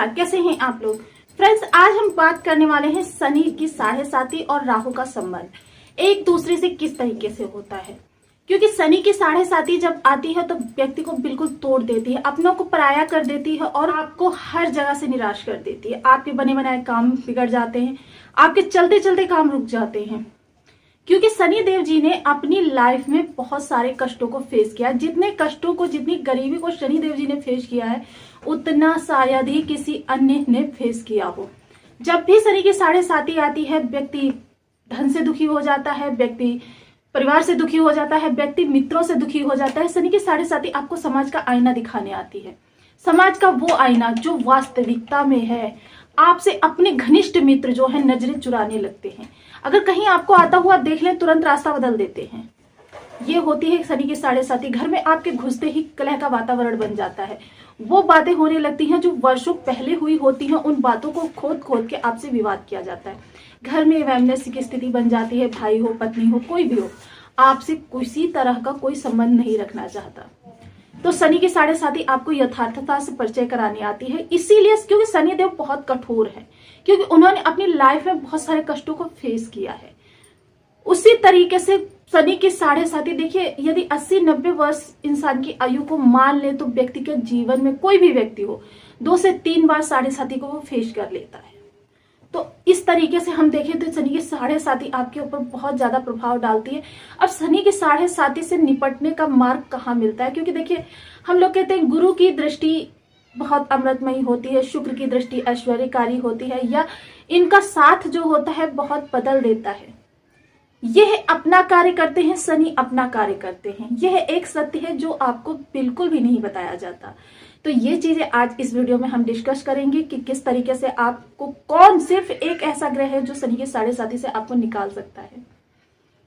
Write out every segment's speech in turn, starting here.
नमस्कार, कैसे हैं आप लोग फ्रेंड्स। आज हम बात करने वाले हैं शनि की साढ़े साती और राहु का संबंध एक दूसरे से किस तरीके से होता है। क्योंकि शनि की साढ़े साती जब आती है तो व्यक्ति को बिल्कुल तोड़ देती है, अपनों को पराया कर देती है और आपको हर जगह से निराश कर देती है। आपके बने बनाए काम बिगड़ जाते हैं, आपके चलते चलते काम रुक जाते हैं। क्योंकि शनि देव जी ने अपनी लाइफ में बहुत सारे कष्टों को फेस किया। जितने कष्टों को, जितनी गरीबी को शनि देव जी ने फेस किया है, उतना शायद ही किसी अन्य ने फेस किया हो। जब भी शनि की साढ़े साती आती है, व्यक्ति धन से दुखी हो जाता है, व्यक्ति परिवार से दुखी हो जाता है, व्यक्ति मित्रों से दुखी हो जाता है। शनि की साढ़े साती आपको समाज का आईना दिखाने आती है। समाज का वो आईना जो वास्तविकता में है। आपसे अपने घनिष्ठ मित्र जो है नजरें चुराने लगते हैं। अगर कहीं आपको आता हुआ देख लें, तुरंत रास्ता बदल देते हैं। ये होती है शनि की साढ़े साती। घर में आपके घुसते ही कलह का वातावरण बन जाता है। वो बातें होने लगती हैं जो वर्षों पहले हुई होती हैं। उन बातों को खोद खोद के आपसे विवाद किया जाता है। घर में वैमनस्य की स्थिति बन जाती है। भाई हो, पत्नी हो, कोई भी हो, आपसे किसी तरह का कोई संबंध नहीं रखना चाहता। तो शनि की साढ़े साती आपको यथार्थता से परिचय कराने आती है। इसीलिए क्योंकि शनि देव बहुत कठोर है, क्योंकि उन्होंने अपनी लाइफ में बहुत सारे कष्टों को फेस किया है। उसी तरीके से शनि की साढ़े साती, देखिए, यदि 80-90 वर्ष इंसान की आयु को मान ले तो व्यक्ति के जीवन में, कोई भी व्यक्ति हो, 2 से 3 बार साढ़े साती को वो फेस कर लेता है। तो इस तरीके से हम देखें तो शनि की साढ़े साती आपके ऊपर बहुत ज्यादा प्रभाव डालती है। अब शनि की साढ़े साती से निपटने का मार्ग कहाँ मिलता है? क्योंकि देखिए, हम लोग कहते हैं गुरु की दृष्टि बहुत अमृतमयी होती है, शुक्र की दृष्टि ऐश्वर्यकारी होती है, या इनका साथ जो होता है बहुत बदल देता है। यह अपना कार्य करते हैं, शनि अपना कार्य करते हैं। यह एक सत्य है जो आपको बिल्कुल भी नहीं बताया जाता। तो ये चीजें आज इस वीडियो में हम डिस्कस करेंगे कि किस तरीके से आपको, कौन सिर्फ एक ऐसा ग्रह है जो शनि की साढ़े साती से आपको निकाल सकता है।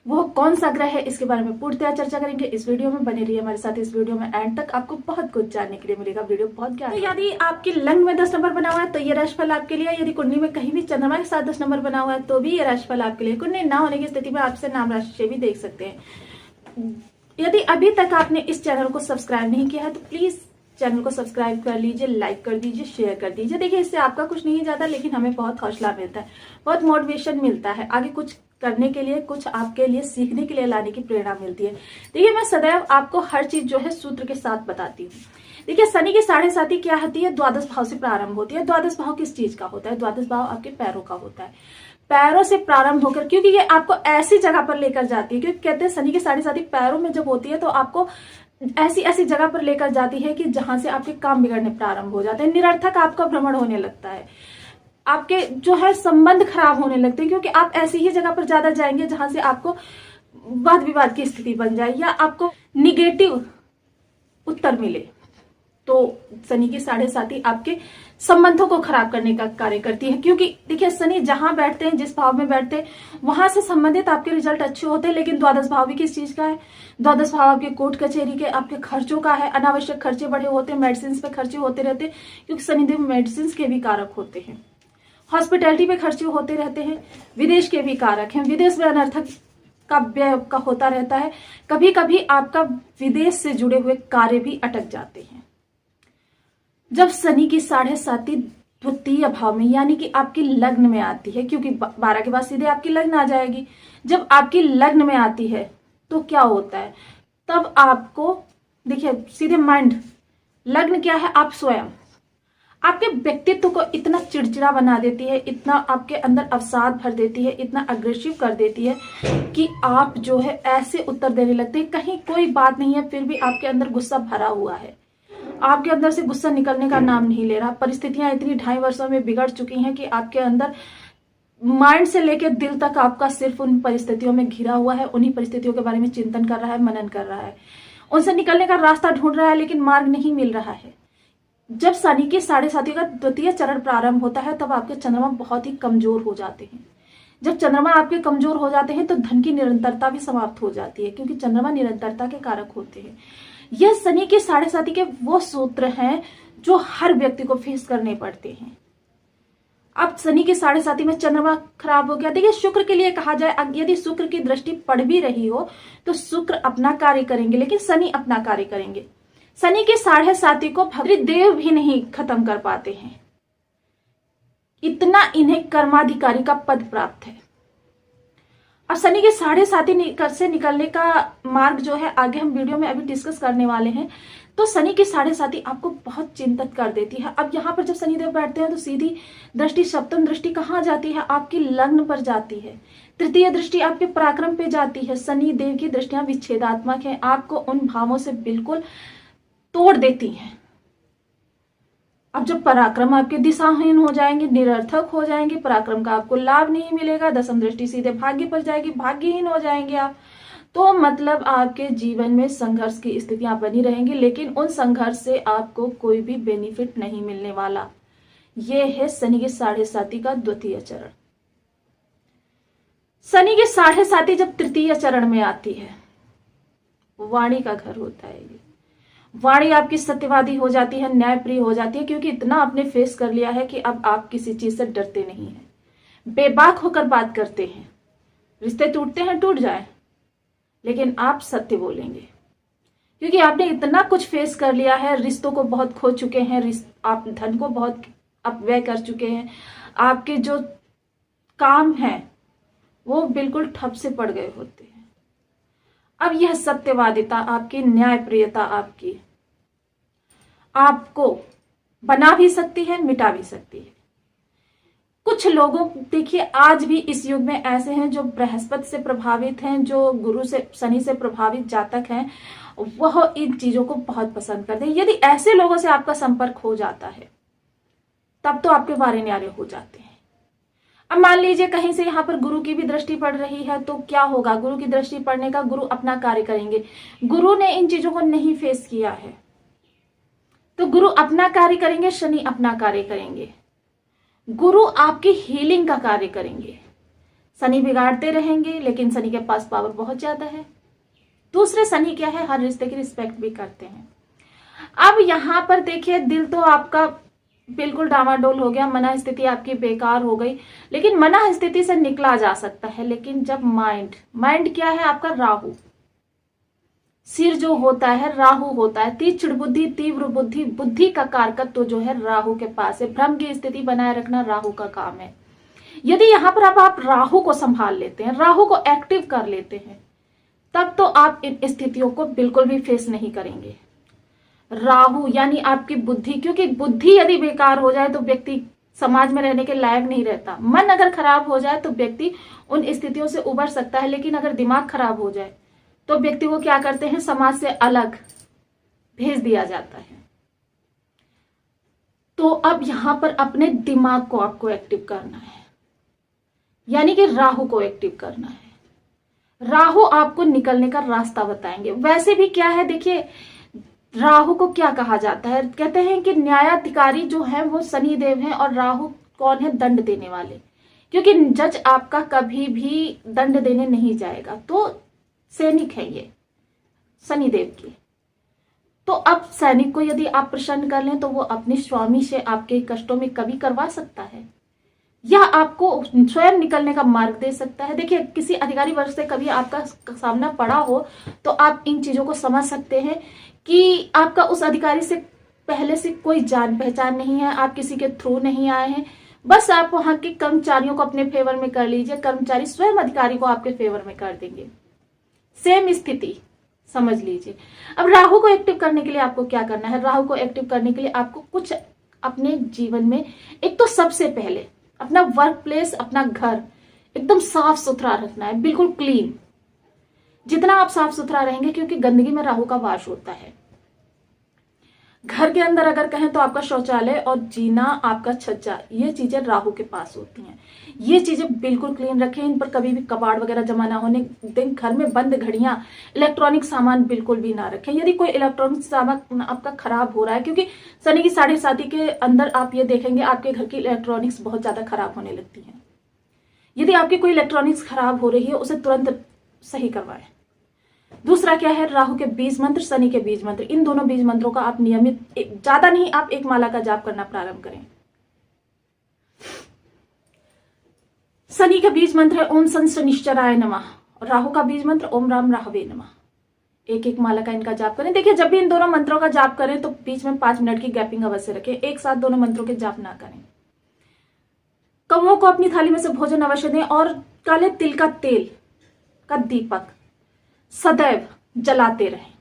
वो कौन सा ग्रह है, इसके बारे में पूर्णतः चर्चा करेंगे इस वीडियो में। बने रहिए हमारे साथ इस वीडियो में, एंड तक आपको बहुत कुछ जानने के लिए मिलेगा। वीडियो बहुत ज्ञान। तो यदि आपकी लग्न में 10 नंबर बना हुआ है तो ये राशिफल आपके लिए। यदि कुंडली में कहीं भी चंद्रमा के साथ 10 नंबर बना हुआ है तो भी ये राशिफल आपके लिए। कुंडली ना होने की स्थिति में आपसे नाम राशि से भी देख सकते हैं। यदि अभी तक आपने इस चैनल को सब्सक्राइब नहीं किया है तो प्लीज चैनल को सब्सक्राइब कर लीजिए, लाइक कर दीजिए, शेयर कर दीजिए। देखिए, इससे आपका कुछ नहीं जाता, लेकिन हमें बहुत हौसला मिलता है, बहुत मोटिवेशन मिलता है, आगे कुछ करने के लिए, कुछ आपके लिए सीखने के लिए लाने की प्रेरणा मिलती है। देखिए, मैं सदैव आपको हर चीज जो है सूत्र के साथ बताती हूँ। देखिए, शनि की साढ़े साती क्या होती है? द्वादश भाव से प्रारंभ होती है। द्वादश भाव किस चीज का होता है? द्वादश भाव आपके पैरों का होता है। पैरों से प्रारंभ होकर, क्योंकि ये आपको ऐसी जगह पर लेकर जाती है, क्योंकि कहते हैं शनि की साढ़े साती पैरों में जब होती है तो आपको ऐसी ऐसी जगह पर लेकर जाती है कि जहां से आपके काम बिगड़ने प्रारंभ हो जाते हैं। निरर्थक आपका भ्रमण होने लगता है, आपके जो है संबंध खराब होने लगते हैं, क्योंकि आप ऐसी ही जगह पर ज्यादा जाएंगे जहां से आपको वाद विवाद की स्थिति बन जाए या आपको निगेटिव उत्तर मिले। तो शनि की साढ़े साती आपके संबंधों को खराब करने का कार्य करती है। क्योंकि देखिए, शनि जहां बैठते हैं, जिस भाव में बैठते हैं, वहां से संबंधित आपके रिजल्ट अच्छे होते हैं। लेकिन द्वादश भाव भी किस चीज का है? द्वादश भाव आपके कोर्ट कचहरी के, आपके खर्चों का है। अनावश्यक खर्चे बढ़े होते हैं, मेडिसिन पे खर्चे होते रहते हैं, क्योंकि शनिदेव मेडिसिन के भी कारक होते हैं। हॉस्पिटैलिटी पे खर्चे होते रहते हैं, विदेश के भी कारक हैं। विदेश में अनर्थक का व्यय का होता रहता है। कभी कभी आपका विदेश से जुड़े हुए कार्य भी अटक जाते हैं। जब शनि की साढ़े साती द्वितीय भाव में, यानी कि आपकी लग्न में आती है, क्योंकि 12 के बाद सीधे आपकी लग्न आ जाएगी। जब आपकी लग्न में आती है तो क्या होता है? तब आपको, देखिए, सीधे माइंड, लग्न क्या है? आप स्वयं, आपके व्यक्तित्व को इतना चिड़चिड़ा बना देती है, इतना आपके अंदर अवसाद भर देती है, इतना अग्रेसिव कर देती है कि आप जो है ऐसे उत्तर देने लगते हैं। कहीं कोई बात नहीं है, फिर भी आपके अंदर गुस्सा भरा हुआ है। आपके अंदर से गुस्सा निकलने का नाम नहीं ले रहा। परिस्थितियां इतनी 2.5 वर्षों में बिगड़ चुकी हैं कि आपके अंदर माइंड से लेकर दिल तक आपका सिर्फ उन परिस्थितियों में घिरा हुआ है। उन्हीं परिस्थितियों के बारे में चिंतन कर रहा है, मनन कर रहा है, उनसे निकलने का रास्ता ढूंढ रहा है, लेकिन मार्ग नहीं मिल रहा है। जब शनि की साढ़े साती का द्वितीय चरण प्रारंभ होता है तब आपके चंद्रमा बहुत ही कमजोर हो जाते हैं। जब चंद्रमा आपके कमजोर हो जाते हैं तो धन की निरंतरता भी समाप्त हो जाती है, क्योंकि चंद्रमा निरंतरता के कारक होते हैं। यह शनि की साढ़े साती के वो सूत्र हैं जो हर व्यक्ति को फेस करने पड़ते हैं। अब शनि की साढ़े साती में चंद्रमा खराब हो गया। देखिए, शुक्र के लिए कहा जाए, यदि शुक्र की दृष्टि पड़ भी रही हो तो शुक्र अपना कार्य करेंगे, लेकिन शनि अपना कार्य करेंगे। शनि की साढ़े साती को भद्रदेव भी नहीं खत्म कर पाते हैं। इतना इन्हें कर्माधिकारी का पद प्राप्त है। अब शनि के 7.5 से निकलने का मार्ग जो है आगे हम वीडियो में अभी डिस्कस करने वाले हैं। तो शनि की 7.5 आपको बहुत चिंतित कर देती है। अब यहाँ पर जब शनिदेव बैठते हैं तो सीधी दृष्टि, सप्तम दृष्टि कहाँ जाती है? आपकी लग्न पर जाती है। तृतीय दृष्टि आपके पराक्रम पे जाती है। शनि देव की दृष्टियां विच्छेदात्मक है, आपको उन भावों से बिल्कुल तोड़ देती हैं। अब जब पराक्रम आपके दिशाहीन हो जाएंगे, निरर्थक हो जाएंगे, पराक्रम का आपको लाभ नहीं मिलेगा, दसम दृष्टि सीधे भाग्य पर जाएगी, भाग्यहीन हो जाएंगे आप, तो मतलब आपके जीवन में संघर्ष की स्थितियां बनी रहेंगी, लेकिन उन संघर्ष से आपको कोई भी बेनिफिट नहीं मिलने वाला। यह है शनि के 7.5 का द्वितीय चरण। शनि के 7.5 जब तृतीय चरण में आती है, वाणी का घर होता है ये। वाणी आपकी सत्यवादी हो जाती है, न्यायप्रिय हो जाती है, क्योंकि इतना आपने फेस कर लिया है कि अब आप किसी चीज से डरते नहीं हैं, बेबाक होकर बात करते हैं। रिश्ते टूटते हैं, टूट जाए, लेकिन आप सत्य बोलेंगे, क्योंकि आपने इतना कुछ फेस कर लिया है। रिश्तों को बहुत खो चुके हैं, आप धन को बहुत अपव्यय कर चुके हैं, आपके जो काम हैं वो बिल्कुल ठप से पड़ गए होते हैं। अब यह सत्यवादिता आपकी, न्यायप्रियता आपकी, आपको बना भी सकती है, मिटा भी सकती है। कुछ लोगों, देखिए आज भी इस युग में ऐसे हैं जो बृहस्पति से प्रभावित हैं, जो गुरु से, शनि से प्रभावित जातक हैं, वह इन चीजों को बहुत पसंद करते हैं। यदि ऐसे लोगों से आपका संपर्क हो जाता है तब तो आपके वारे न्यारे हो जाते हैं। अब मान लीजिए कहीं से यहाँ पर गुरु की भी दृष्टि पड़ रही है, तो क्या होगा? गुरु की दृष्टि पड़ने का, गुरु अपना कार्य करेंगे। गुरु ने इन चीजों को नहीं फेस किया है, तो गुरु अपना कार्य करेंगे, शनि अपना कार्य करेंगे। गुरु आपकी हीलिंग का कार्य करेंगे, शनि बिगाड़ते रहेंगे, लेकिन शनि के पास पावर बहुत ज्यादा है। दूसरे शनि क्या है? हर रिश्ते की रिस्पेक्ट भी करते हैं। अब यहां पर देखिए, दिल तो आपका बिल्कुल डामाडोल हो गया, मना स्थिति आपकी बेकार हो गई, लेकिन मना स्थिति से निकला जा सकता है। लेकिन जब माइंड क्या है आपका? राहु। सिर जो होता है राहु होता है, तीक्ष्ण बुद्धि, तीव्र बुद्धि, बुद्धि का कारकत्व तो जो है राहु के पास है। भ्रम की स्थिति बनाए रखना राहु का काम है। यदि यहाँ पर अब आप राहु को संभाल लेते हैं, राहु को एक्टिव कर लेते हैं, तब तो आप इन स्थितियों को बिल्कुल भी फेस नहीं करेंगे। राहु यानी आपकी बुद्धि, क्योंकि बुद्धि यदि बेकार हो जाए तो व्यक्ति समाज में रहने के लायक नहीं रहता। मन अगर खराब हो जाए तो व्यक्ति उन स्थितियों से उबर सकता है, लेकिन अगर दिमाग खराब हो जाए तो व्यक्ति को क्या करते हैं? समाज से अलग भेज दिया जाता है। तो अब यहां पर अपने दिमाग को आपको एक्टिव करना है, यानी कि राहु को एक्टिव करना है। राहु आपको निकलने का रास्ता बताएंगे। वैसे भी क्या है, देखिए राहु को क्या कहा जाता है? कहते हैं कि न्यायाधिकारी जो है वो शनि देव है, और राहु कौन है? दंड देने वाले, क्योंकि जज आपका कभी भी दंड देने नहीं जाएगा। तो सैनिक है ये शनि देव की। तो अब सैनिक को यदि आप प्रसन्न कर लें तो वो अपने स्वामी से आपके कष्टों में कभी करवा सकता है, या आपको स्वयं निकलने का मार्ग दे सकता है। देखिए किसी अधिकारी वर्ग से कभी आपका सामना पड़ा हो तो आप इन चीजों को समझ सकते हैं कि आपका उस अधिकारी से पहले से कोई जान पहचान नहीं है, आप किसी के थ्रू नहीं आए हैं, बस आप वहां के कर्मचारियों को अपने फेवर में कर लीजिए, कर्मचारी स्वयं अधिकारी को आपके फेवर में कर देंगे। सेम स्थिति समझ लीजिए। अब राहु को एक्टिव करने के लिए आपको क्या करना है? राहु को एक्टिव करने के लिए आपको कुछ अपने जीवन में, एक तो सबसे पहले अपना वर्क प्लेस, अपना घर एकदम साफ सुथरा रखना है, बिल्कुल क्लीन। जितना आप साफ सुथरा रहेंगे, क्योंकि गंदगी में राहु का वास होता है। घर के अंदर अगर कहें तो आपका शौचालय और जीना, आपका छज्जा, ये चीजें राहु के पास होती हैं। ये चीजें बिल्कुल क्लीन रखें, इन पर कभी भी कबाड़ वगैरह जमा ना होने दें। घर में बंद घड़ियां, इलेक्ट्रॉनिक सामान बिल्कुल भी ना रखें। यदि कोई इलेक्ट्रॉनिक सामान आपका खराब हो रहा है, क्योंकि शनि की 7.5 के अंदर आप ये देखेंगे आपके घर की इलेक्ट्रॉनिक्स बहुत ज्यादा खराब होने लगती है। यदि आपकी कोई इलेक्ट्रॉनिक्स खराब हो रही है, उसे तुरंत सही करवाएं। दूसरा क्या है? राहु के बीज मंत्र, शनि के बीज मंत्र, इन दोनों बीज मंत्रों का आप नियमित, ज्यादा नहीं, आप एक माला का जाप करना प्रारंभ करें। शनि का बीज मंत्र है ओम सन शनिश्चराय नमः, और राहु का बीज मंत्र ओम राम राहवे नमः। एक एक माला का इनका जाप करें। देखिए जब भी इन दोनों मंत्रों का जाप करें तो बीच में 5 मिनट की गैपिंग अवश्य रखें, एक साथ दोनों मंत्रों के जाप ना करें। कौओं को अपनी थाली में से भोजन अवश्य दें और काले तिल का तेल का दीपक सदैव जलाते रहें।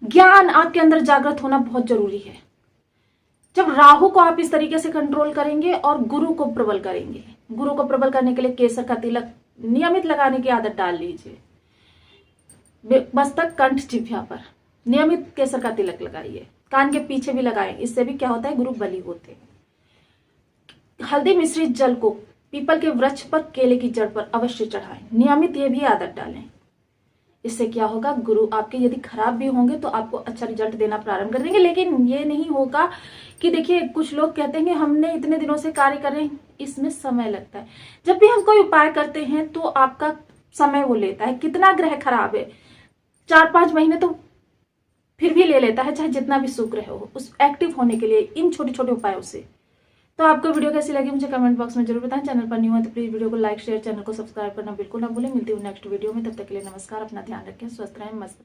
ज्ञान आपके अंदर जागृत होना बहुत जरूरी है। जब राहु को आप इस तरीके से कंट्रोल करेंगे और गुरु को प्रबल करेंगे, गुरु को प्रबल करने के लिए केसर का तिलक नियमित लगाने की आदत डाल लीजिए। मस्तक, कंठ, जिह्वा पर नियमित केसर का तिलक लगाइए, कान के पीछे भी लगाएं। इससे भी क्या होता है, गुरु बली होते हैं। हल्दी मिश्रित जल को पीपल के वृक्ष पर, केले की जड़ पर अवश्य चढ़ाएं। नियमित ये भी आदत डालें। इससे क्या होगा, गुरु आपके यदि खराब भी होंगे तो आपको अच्छा रिजल्ट देना प्रारंभ कर देंगे। लेकिन ये नहीं होगा कि देखिए कुछ लोग कहते हैं कि हमने इतने दिनों से कार्य कर रहे हैं, इसमें समय लगता है। जब भी हम कोई उपाय करते हैं तो आपका समय वो लेता है। कितना ग्रह खराब है, 4-5 महीने तो फिर भी ले लेता है, चाहे जितना भी शुक्र है हो, उस एक्टिव होने के लिए इन छोटे छोटे उपायों से। तो आपको वीडियो कैसी लगी मुझे कमेंट बॉक्स में जरूर बताएं। चैनल पर न्यू है तो प्लीज वीडियो को लाइक, शेयर, चैनल को सब्सक्राइब करना बिल्कुल ना भूलें। मिलती हूँ नेक्स्ट वीडियो में, तब तक के लिए नमस्कार। अपना ध्यान रखें, स्वस्थ रहें, मस्त